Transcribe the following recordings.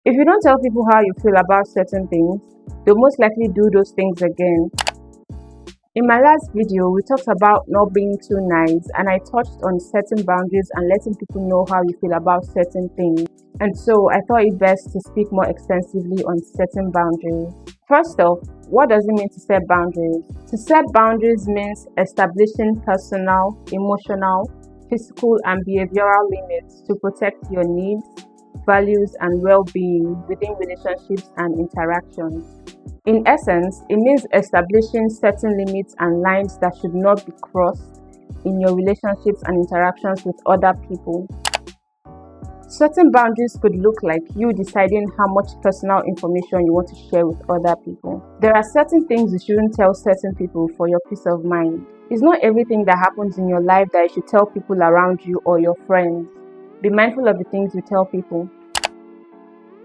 If you don't tell people how you feel about certain things, they'll most likely do those things again. In my last video, we talked about not being too nice, and I touched on setting boundaries and letting people know how you feel about certain things. And so I thought it best to speak more extensively on setting boundaries. First off, what does it mean to set boundaries? To set boundaries means establishing personal, emotional, physical, and behavioral limits to protect your needs, values, and well-being within relationships and interactions. In essence, it means establishing certain limits and lines that should not be crossed in your relationships and interactions with other people. Certain boundaries could look like you deciding how much personal information you want to share with other people. There are certain things you shouldn't tell certain people for your peace of mind. It's not everything that happens in your life that you should tell people around you or your friends. Be mindful of the things you tell people.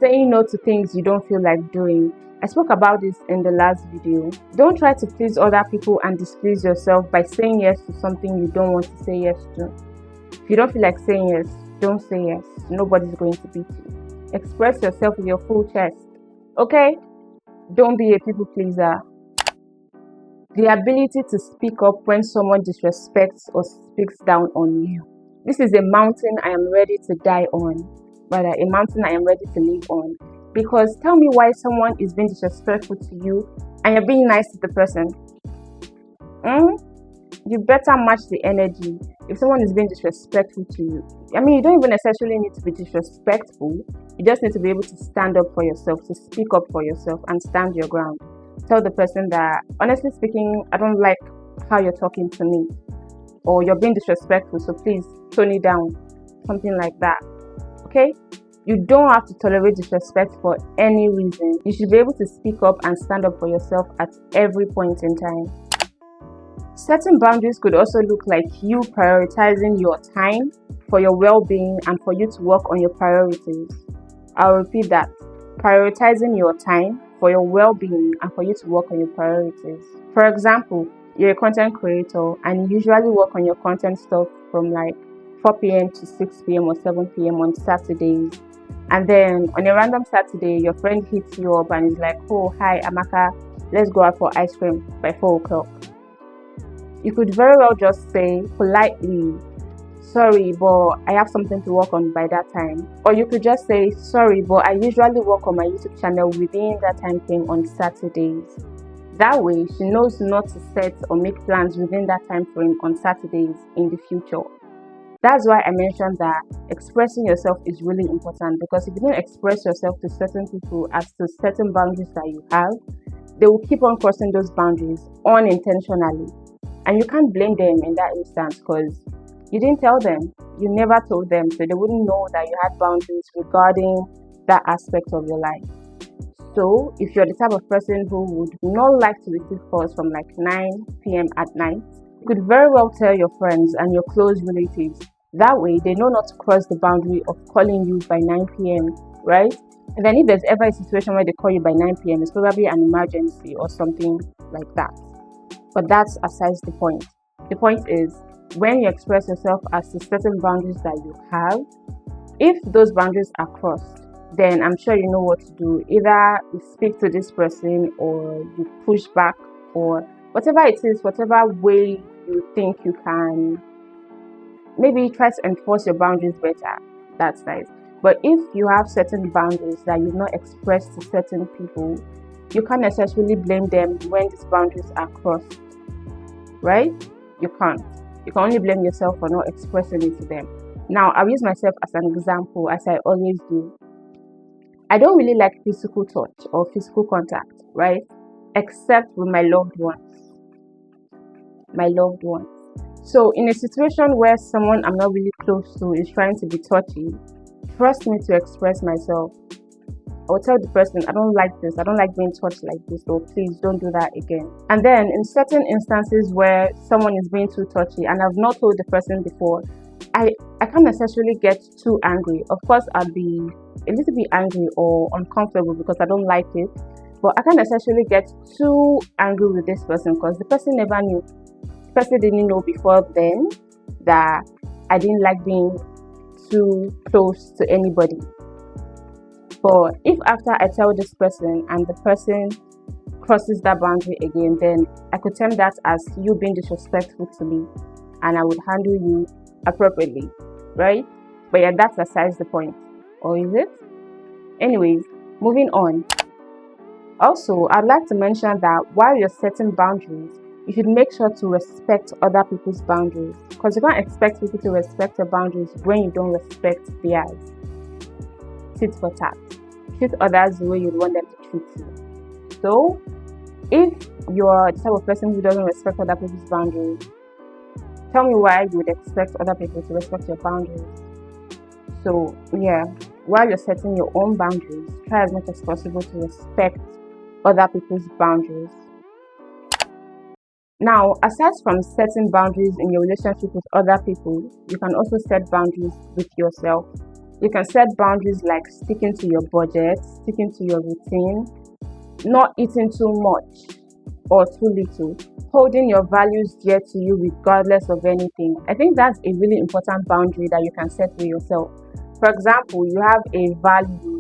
Saying no to things you don't feel like doing. I spoke about this in the last video. Don't try to please other people and displease yourself by saying yes to something you don't want to say yes to. If you don't feel like saying yes, don't say yes. Nobody's going to beat you. Express yourself with your full chest. Okay? Don't be a people pleaser. The ability to speak up when someone disrespects or speaks down on you. This is a mountain I am ready to die on. Rather, a mountain I am ready to live on. Because tell me why someone is being disrespectful to you and you're being nice to the person. You better match the energy. If someone is being disrespectful to you, you don't even necessarily need to be disrespectful. You just need to be able to stand up for yourself, to speak up for yourself and stand your ground. Tell the person that, honestly speaking, I don't like how you're talking to me, or you're being disrespectful, so please tone it down. Something like that. Okay? You don't have to tolerate disrespect for any reason. You should be able to speak up and stand up for yourself at every point in time. Setting boundaries could also look like you prioritizing your time for your well-being and for you to work on your priorities. I'll repeat that. Prioritizing your time for your well-being and for you to work on your priorities. For example, you're a content creator and you usually work on your content stuff from like 4 p.m. to 6 p.m. or 7 p.m. on Saturdays. And then on a random Saturday, your friend hits you up and is like, oh, hi, Amaka, let's go out for ice cream by 4 o'clock. You could very well just say politely, sorry, but I have something to work on by that time. Or you could just say, sorry, but I usually work on my YouTube channel within that time frame on Saturdays. That way, she knows not to set or make plans within that time frame on Saturdays in the future. That's why I mentioned that expressing yourself is really important, because if you don't express yourself to certain people as to certain boundaries that you have, they will keep on crossing those boundaries unintentionally. And you can't blame them in that instance because you didn't tell them. You never told them, so they wouldn't know that you had boundaries regarding that aspect of your life. So if you're the type of person who would not like to receive calls from like 9 p.m. at night, you could very well tell your friends and your close relatives. That way, they know not to cross the boundary of calling you by 9 p.m., right? And then if there's ever a situation where they call you by 9 p.m., it's probably an emergency or something like that. But that's aside the point. The point is, when you express yourself as to certain boundaries that you have, if those boundaries are crossed, then I'm sure you know what to do. Either you speak to this person or you push back, or whatever it is, whatever way you think you can, maybe try to enforce your boundaries better. That's nice. But if you have certain boundaries that you've not expressed to certain people, you can't necessarily blame them when these boundaries are crossed, right? You can't. You can only blame yourself for not expressing it to them. Now, I'll use myself as an example, as I always do. I don't really like physical touch or physical contact, right? Except with my loved ones. So in a situation where someone I'm not really close to is trying to be touchy, trust me to express myself. I will tell the person, I don't like this, I don't like being touched like this, so please don't do that again. And then in certain instances where someone is being too touchy and I've not told the person before, I can't necessarily get too angry. Of course, I'll be a little bit angry or uncomfortable because I don't like it, but I can't necessarily get too angry with this person because the person never knew. The person didn't know before then that I didn't like being too close to anybody. But if after I tell this person and the person crosses that boundary again, then I could term that as you being disrespectful to me, and I would handle you appropriately, right? But yeah, that's besides the point. Or is it? Anyways, moving on. Also, I'd like to mention that while you're setting boundaries, you should make sure to respect other people's boundaries, because you can't expect people to respect your boundaries when you don't respect theirs. Tit for tat. Treat others the way you'd want them to treat you. So, if you're the type of person who doesn't respect other people's boundaries, tell me why you would expect other people to respect your boundaries. So, yeah, while you're setting your own boundaries, try as much as possible to respect other people's boundaries. Now, aside from setting boundaries in your relationship with other people, you can also set boundaries with yourself. You can set boundaries like sticking to your budget, sticking to your routine, not eating too much or too little, holding your values dear to you regardless of anything. I think that's a really important boundary that you can set for yourself. For example, you have a value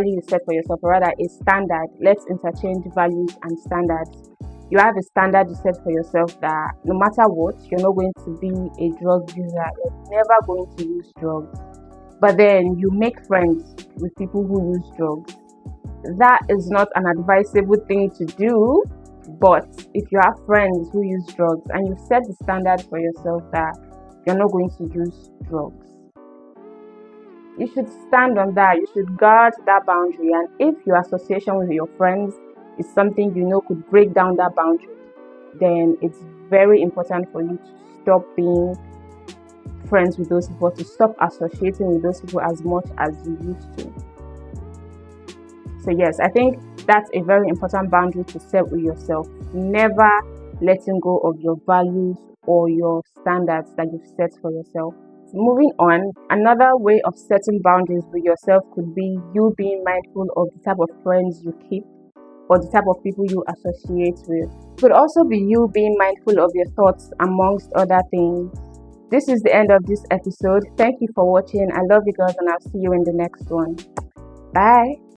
you set for yourself, or rather a standard. Let's interchange values and standards. You have a standard you set for yourself that no matter what, you're not going to be a drug user. You're never going to use drugs. But then you make friends with people who use drugs. That is not an advisable thing to do. But if you have friends who use drugs and you set the standard for yourself that you're not going to use drugs, you should stand on that. You should guard that boundary. And if your association with your friends is something you know could break down that boundary, then it's very important for you to stop being friends with those people, to stop associating with those people as much as you used to. So yes, I think that's a very important boundary to set with yourself. Never letting go of your values or your standards that you've set for yourself. Moving on, another way of setting boundaries with yourself could be you being mindful of the type of friends you keep or the type of people you associate with. It could also be you being mindful of your thoughts, amongst other things. This is the end of this episode. Thank you for watching. I love you guys, and I'll see you in the next one. Bye.